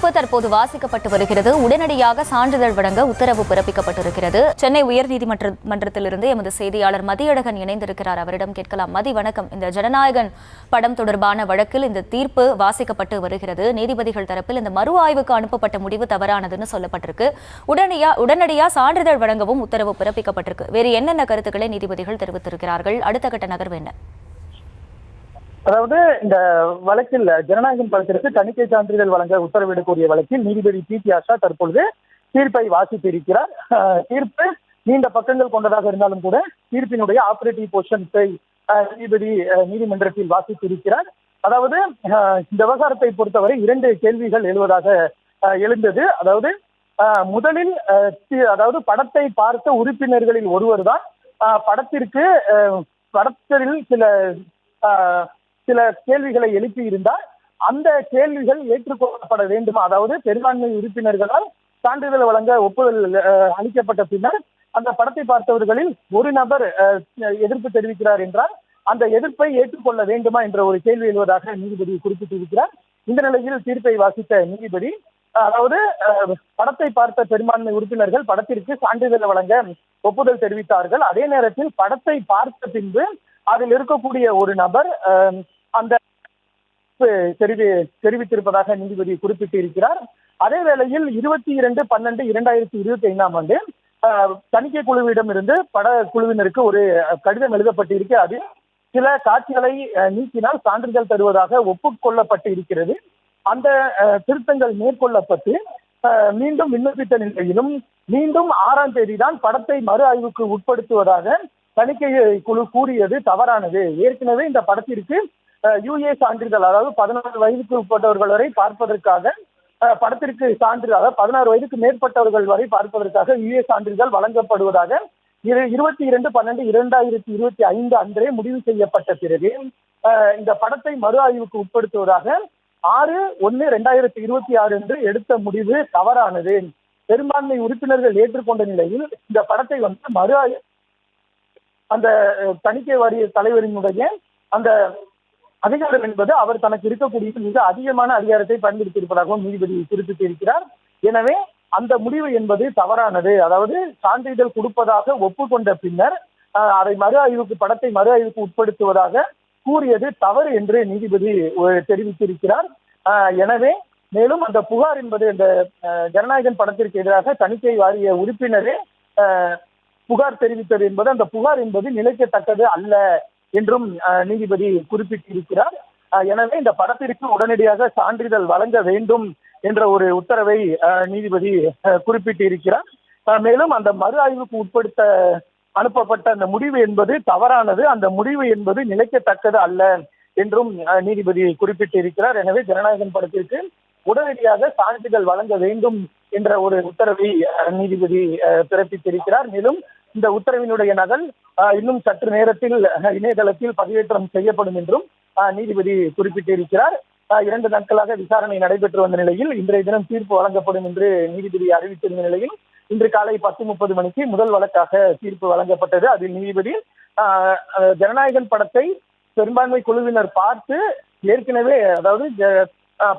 தீர்ப்பு தற்போது வாசிக்கப்பட்டு வருகிறது. உடனடியாக சான்றிதழ் வழங்க உத்தரவு பிறப்பிக்கப்பட்டிருக்கிறது. சென்னை உயர்நீதிமன்றத்திலிருந்து எமது செய்தியாளர் மதியழகன் இணைந்திருக்கிறார். அவரிடம் கேட்கலாம். மதி, வணக்கம். இந்த ஜனநாயகன் படம் தொடர்பான வழக்கில் இந்த தீர்ப்பு வாசிக்கப்பட்டு வருகிறது. நீதிபதிகள் தரப்பில் இந்த மறு ஆய்வுக்கு அனுப்பப்பட்ட முடிவு தவறானதுன்னு சொல்லப்பட்டிருக்கு. உடனடியாக சான்றிதழ் வழங்கவும் உத்தரவு பிறப்பிக்கப்பட்டிருக்கு. வேறு என்னென்ன கருத்துக்களை நீதிபதிகள் தெரிவித்திருக்கிறார்கள்? அடுத்த கட்ட நகர்வு என்ன? அதாவது இந்த வழக்கில் ஜனநாயகன் படத்திற்கு தணிக்கை சான்றிதழ் வழங்க உத்தரவிடக்கூடிய வழக்கில் நீதிபதி பி.டி. ஆஷா தற்பொழுது தீர்ப்பை வாசித்திருக்கிறார். தீர்ப்பு நீண்ட பக்கங்கள் கொண்டதாக இருந்தாலும் கூட தீர்ப்பினுடைய ஆபரேட்டிவ் போர்ஷன்ஸை நீதிபதி நீதிமன்றத்தில் வாசித்திருக்கிறார். அதாவது இந்த விவகாரத்தை பொறுத்தவரை 2 கேள்விகள் எழுந்தது. அதாவது முதலில் அதாவது படத்தை பார்த்த உறுப்பினர்களில் ஒருவர் தான் படத்தில் சில கேள்விகளை எழுப்பி இருந்தால் அந்த கேள்விகள் ஏற்றுக்கொள்ளப்பட வேண்டுமா? அதாவது பெரும்பான்மை உறுப்பினர்களால் சான்றிதழ் வழங்க ஒப்புதல் அளிக்கப்பட்ட பின்னர் அந்த படத்தை பார்த்தவர்களில் ஒரு நபர் எதிர்ப்பு தெரிவிக்கிறார் என்றால் அந்த எதிர்ப்பை ஏற்றுக்கொள்ள வேண்டுமா என்ற ஒரு கேள்வி எழுவதாக நீதிபதி குறிப்பிட்டிருக்கிறார். இந்த நிலையில் தீர்ப்பை வாசித்த நீதிபதி அதாவது படத்தை பார்த்த பெரும்பான்மை உறுப்பினர்கள் படத்திற்கு சான்றிதழ் வழங்க ஒப்புதல் தெரிவித்தார்கள். அதே நேரத்தில் படத்தை பார்த்த பின்பு அதில் இருக்கக்கூடிய ஒரு நபர் அந்த தெரிவித்திருப்பதாக நீதிபதி குறிப்பிட்டிருக்கிறார். அதே வேளையில் 22/12/2025 தணிக்கை குழுவிடம் இருந்து பட குழுவினருக்கு ஒரு கடிதம் எழுதப்பட்டிருக்கு. அதில் சில காட்சிகளை நீக்கினால் சான்றிதழ் தருவதாக ஒப்புக்கொள்ளப்பட்டு இருக்கிறது. அந்த திருத்தங்கள் மேற்கொள்ளப்பட்டு மீண்டும் விண்ணப்பித்த நிலையிலும் மீண்டும் 6ஆம் தேதி தான் படத்தை மறு ஆய்வுக்கு உட்படுத்துவதாக தணிக்கை குழு கூறியது தவறானது. ஏற்கனவே இந்த படத்திற்கு யுஏ சான்றிதழ், அதாவது 16 வயதுக்கு உட்பட்டவர்கள் வரை பார்ப்பதற்காக படத்திற்கு சான்றிதழ், 16 வயதுக்கு மேற்பட்டவர்கள் வரை பார்ப்பதற்காக யுஏ சான்றிதழ் வழங்கப்படுவதாக 22/12/2025 அன்றே முடிவு செய்யப்பட்ட பிறகு இந்த படத்தை மறு ஆய்வுக்கு உட்படுத்துவதாக 6/1/2026 என்று எடுத்த முடிவு தவறானது. பெரும்பான்மை உறுப்பினர்கள் ஏற்றுக்கொண்ட நிலையில் இந்த படத்தை மறு ஆய்வு அந்த தணிக்கை வாரிய தலைவரினுடைய அந்த அதிகாரம் என்பது அவர் தனக்கு இருக்கக்கூடிய மிக அதிகமான அதிகாரத்தை பயன்படுத்தியிருப்பதாகவும் நீதிபதி குறிப்பிட்டிருக்கிறார். எனவே அந்த முடிவு என்பது தவறானது. அதாவது சான்றிதழ் கொடுப்பதாக ஒப்புக்கொண்ட பின்னர் அதை படத்தை மறு ஆய்வுக்கு உட்படுத்துவதாக கூறியது தவறு என்று நீதிபதி தெரிவித்திருக்கிறார். எனவே மேலும் அந்த புகார் என்பது இந்த ஜனநாயகன் படத்திற்கு எதிராக தணிக்கை வாரிய உறுப்பினரே புகார் தெரிவித்தது என்பது அந்த புகார் என்பது நிலைக்கத்தக்கது அல்ல என்றும் நீதிபதி குறிப்பிட்டிருக்கிறார். எனவே இந்த படத்திற்கு உடனடியாக சான்றிதழ் வழங்க வேண்டும் என்ற ஒரு உத்தரவை நீதிபதி குறிப்பிட்டிருக்கிறார். மேலும் அந்த மறு ஆய்வுக்கு உட்படுத்த அனுப்பப்பட்ட அந்த முடிவு என்பது தவறானது, அந்த முடிவு என்பது நிலைக்கத்தக்கது அல்ல என்றும் நீதிபதி குறிப்பிட்டிருக்கிறார். எனவே ஜனநாயகன் படத்திற்கு உடனடியாக சான்றிதழ் வழங்க வேண்டும் என்ற ஒரு உத்தரவை நீதிபதி பிறப்பித்திருக்கிறார். மேலும் இந்த உத்தரவினுடைய நகல் இன்னும் சற்று நேரத்தில் இணையதளத்தில் பதிவேற்றம் செய்யப்படும் என்றும் நீதிபதி குறிப்பிட்டிருக்கிறார். 2 நாட்களாக விசாரணை நடைபெற்று வந்த நிலையில் இன்றைய தினம் தீர்ப்பு வழங்கப்படும் என்று நீதிபதி அறிவித்திருந்த நிலையில் இன்று காலை 10:30 மணிக்கு முதல் வழக்காக தீர்ப்பு வழங்கப்பட்டது. அதில் நீதிபதி ஜனநாயகன் படத்தை பெரும்பான்மை குழுவினர் பார்த்து ஏற்கனவே அதாவது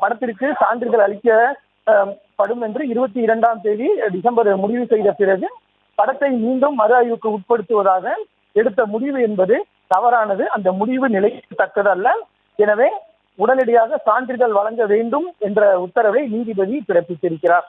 படத்திற்கு சான்றிதழ் அளிக்கப்படும் என்று 22ஆம் தேதி டிசம்பர் முடிவு செய்த பிறகு படத்தை மீண்டும் மறு ஆய்வுக்கு உட்படுத்துவதாக எடுத்த முடிவு என்பது தவறானது, அந்த முடிவு நிலைக்கத்தக்கது அல்ல. எனவே உடனடியாக சான்றிதழ் வழங்க வேண்டும் என்ற உத்தரவை நீதிபதி பிறப்பித்திருக்கிறார்.